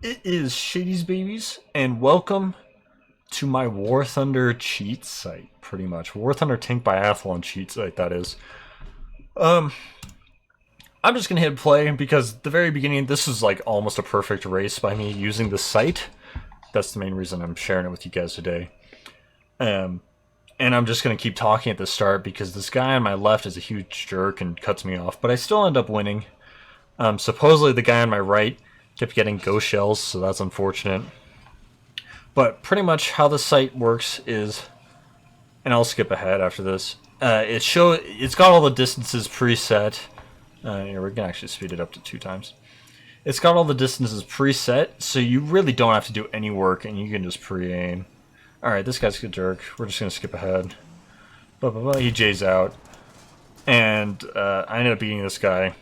It is Shady's Babies, and welcome to my War Thunder cheat site, pretty much. War Thunder Tank Biathlon cheat site, that is. Um, I'm just gonna hit play because at the very beginning, this is like almost a perfect race by me using the site. That's the main reason I'm sharing it with you guys today. And I'm just gonna keep talking at the start because this guy on my left is a huge jerk and cuts me off, but I still end up winning. Supposedly the guy on my right kept getting ghost shells, so that's unfortunate. But pretty much how the site works is, and I'll skip ahead after this. It's got all the distances preset. Here, we can actually speed it up to 2 times. It's got all the distances preset, so you really don't have to do any work, and you can just pre-aim. Alright, this guy's a jerk. We're just going to skip ahead. He J's out. And I ended up beating this guy,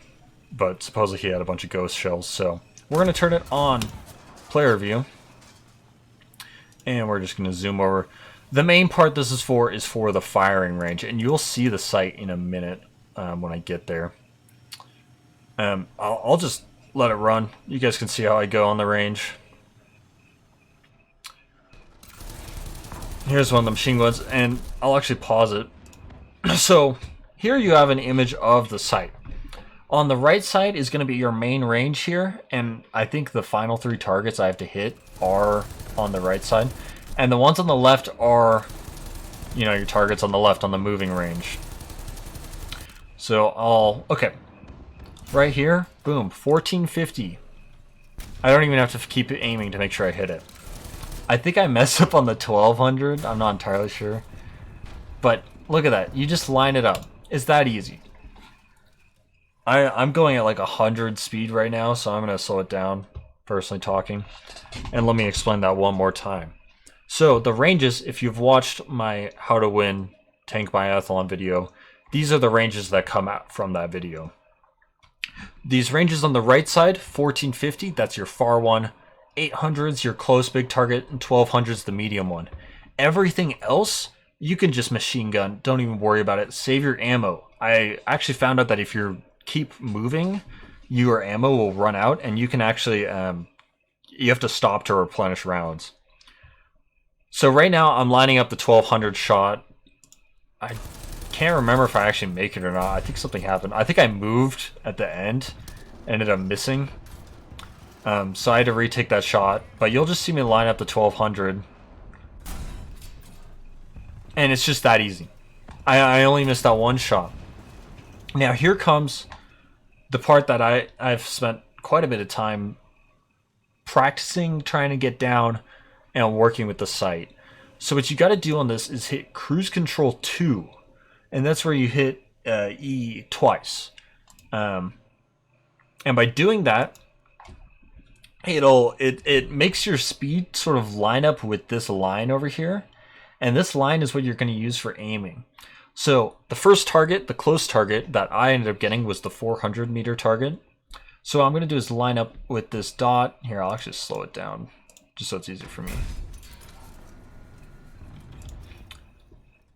but supposedly he had a bunch of ghost shells, so we're going to turn it on player view. And we're just going to zoom over. The main part this is for the firing range, and you'll see the site in a minute when I get there. I'll just let it run. You guys can see how I go on the range. Here's one of the machine guns, and I'll actually pause it. So here you have an image of the site. On the right side is going to be your main range here, and I think the final 3 targets I have to hit are on the right side. And the ones on the left are, you know, your targets on the left on the moving range. So okay. Right here, boom, 1450. I don't even have to keep aiming to make sure I hit it. I think I messed up on the 1200, I'm not entirely sure. But look at that, you just line it up. It's that easy. I'm going at like 100 speed right now, so I'm going to slow it down, personally talking. And let me explain that one more time. So the ranges, if you've watched my How to Win Tank Biathlon video, these are the ranges that come out from that video. These ranges on the right side, 1450, that's your far one. 800's your close big target, and 1200's the medium one. Everything else, you can just machine gun. Don't even worry about it. Save your ammo. I actually found out that if you keep moving, your ammo will run out, and you can actually, you have to stop to replenish rounds. So right now, I'm lining up the 1200 shot. I can't remember if I actually make it or not. I think something happened. I think I moved at the end, ended up missing. So I had to retake that shot, but you'll just see me line up the 1200. And it's just that easy. I only missed that one shot. Now here comes the part that I've spent quite a bit of time practicing, trying to get down, and working with the sight. So what you got to do on this is hit cruise control 2. And that's where you hit E twice. And by doing that, it makes your speed sort of line up with this line over here, and this line is what you're going to use for aiming. So the first target, the close target that I ended up getting was the 400 meter target. So what I'm going to do is line up with this dot here. I'll actually slow it down just so it's easier for me.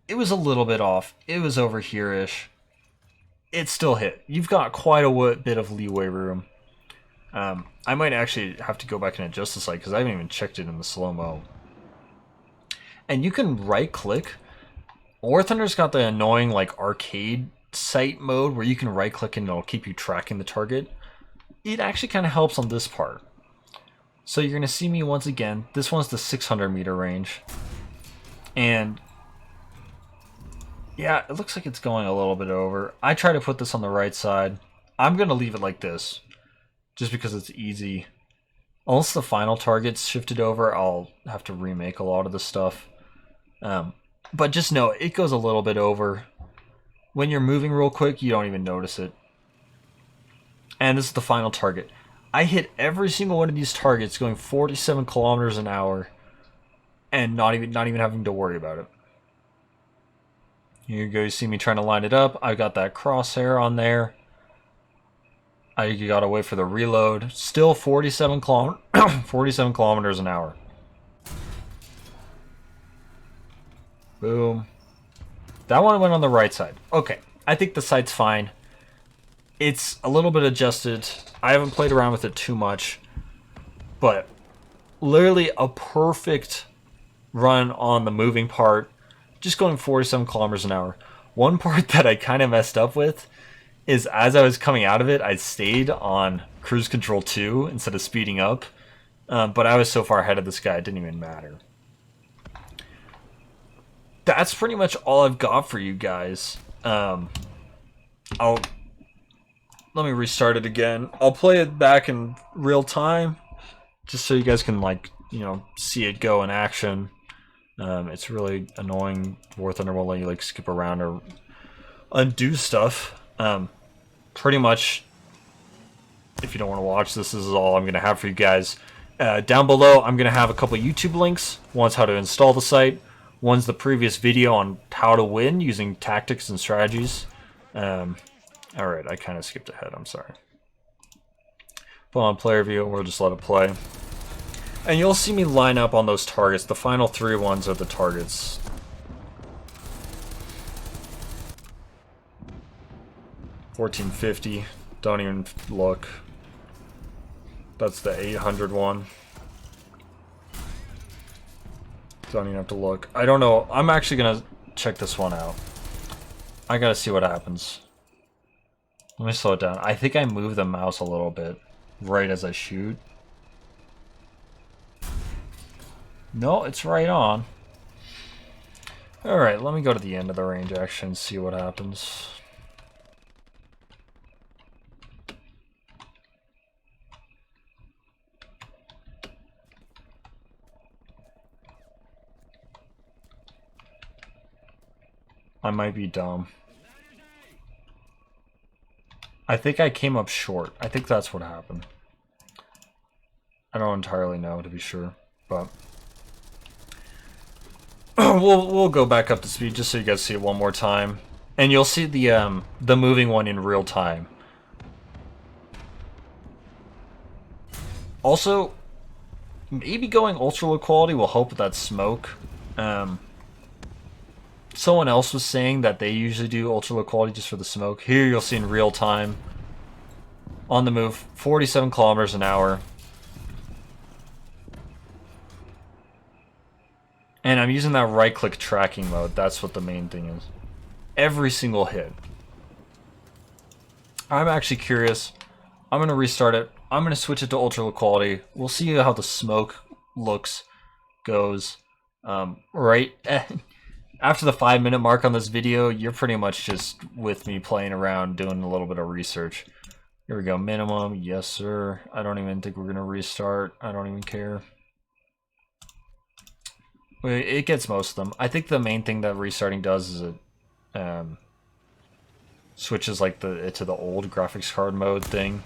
It was a little bit off. It was over here-ish. It still hit. You've got quite a bit of leeway room. I might actually have to go back and adjust the sight because I haven't even checked it in the slow-mo. And you can right-click. War Thunder's got the annoying like arcade sight mode where you can right-click and it'll keep you tracking the target. It actually kind of helps on this part. So you're going to see me once again. This one's the 600 meter range. And yeah, it looks like it's going a little bit over. I try to put this on the right side. I'm going to leave it like this, just because it's easy. Unless the final target's shifted over, I'll have to remake a lot of the stuff. But just know, it goes a little bit over. When you're moving real quick, you don't even notice it. And this is the final target. I hit every single one of these targets going 47 kilometers an hour, and not even having to worry about it. Here you go, you see me trying to line it up. I got that crosshair on there. I gotta wait for the reload. Still 47 kilometers an hour. Boom. That one went on the right side. Okay, I think the sight's fine. It's a little bit adjusted. I haven't played around with it too much. But literally a perfect run on the moving part, just going 47 kilometers an hour. One part that I kind of messed up with is as I was coming out of it, I stayed on cruise control 2 instead of speeding up. But I was so far ahead of this guy, it didn't even matter. That's pretty much all I've got for you guys. Let me restart it again. I'll play it back in real time, just so you guys can, like, you know, see it go in action. It's really annoying. War Thunder won't let you, like, skip around or undo stuff. Pretty much, if you don't want to watch this is all I'm going to have for you guys. Down below, I'm going to have a couple YouTube links. One's how to install the site. One's the previous video on how to win using tactics and strategies. Alright, I kind of skipped ahead, I'm sorry. Put on player view, we'll just let it play. And you'll see me line up on those targets. The final 3 ones are the targets. $14.50. Don't even look. That's the 800 one. Don't even have to look. I don't know. I'm actually gonna check this one out. I gotta see what happens. Let me slow it down. I think I move the mouse a little bit right as I shoot. No, it's right on. Alright, let me go to the end of the range action and see what happens. I might be dumb. I think I came up short. I think that's what happened. I don't entirely know, to be sure, but we'll go back up to speed just so you guys see it one more time, and you'll see the moving one in real time. Also, maybe going ultra low quality will help with that smoke. Someone else was saying that they usually do ultra low quality just for the smoke. Here you'll see in real time, on the move, 47 kilometers an hour. And I'm using that right click tracking mode. That's what the main thing is. Every single hit. I'm actually curious. I'm going to restart it. I'm going to switch it to ultra low quality. We'll see how the smoke looks, goes. Right after the 5-minute mark on this video, you're pretty much just with me playing around, doing a little bit of research. Here we go, minimum, yes sir. I don't even think we're gonna restart. I don't even care. It gets most of them. I think the main thing that restarting does is it switches like to the old graphics card mode thing,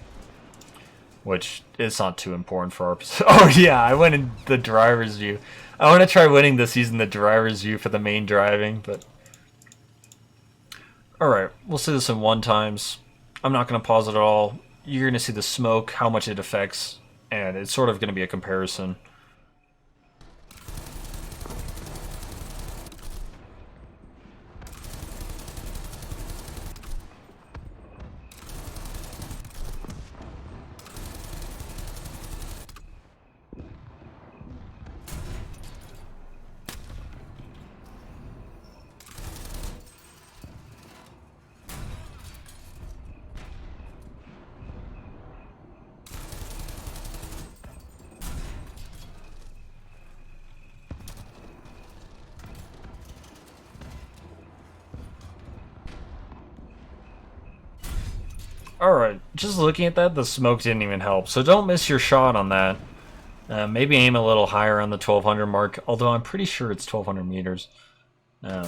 which is not too important for our. Oh yeah, I went in the driver's view. I want to try winning this using the driver's view for the main driving, but... Alright, we'll see this in 1 times. I'm not going to pause it at all. You're going to see the smoke, how much it affects, and it's sort of going to be a comparison. Alright, just looking at that, the smoke didn't even help, so don't miss your shot on that. Maybe aim a little higher on the 1200 mark, although I'm pretty sure it's 1200 meters. I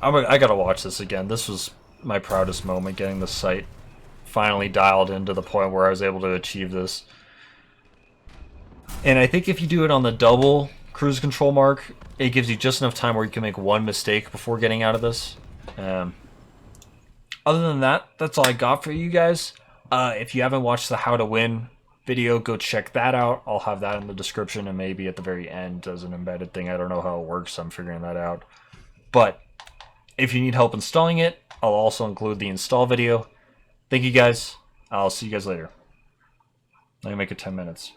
gotta watch this again. This was my proudest moment, getting the sight finally dialed into the point where I was able to achieve this. And I think if you do it on the double cruise control mark, it gives you just enough time where you can make 1 mistake before getting out of this. Other than that, that's all I got for you guys. If you haven't watched the How to Win video, go check that out. I'll have that in the description and maybe at the very end as an embedded thing. I don't know how it works. I'm figuring that out. But if you need help installing it, I'll also include the install video. Thank you guys. I'll see you guys later. Let me make it 10 minutes.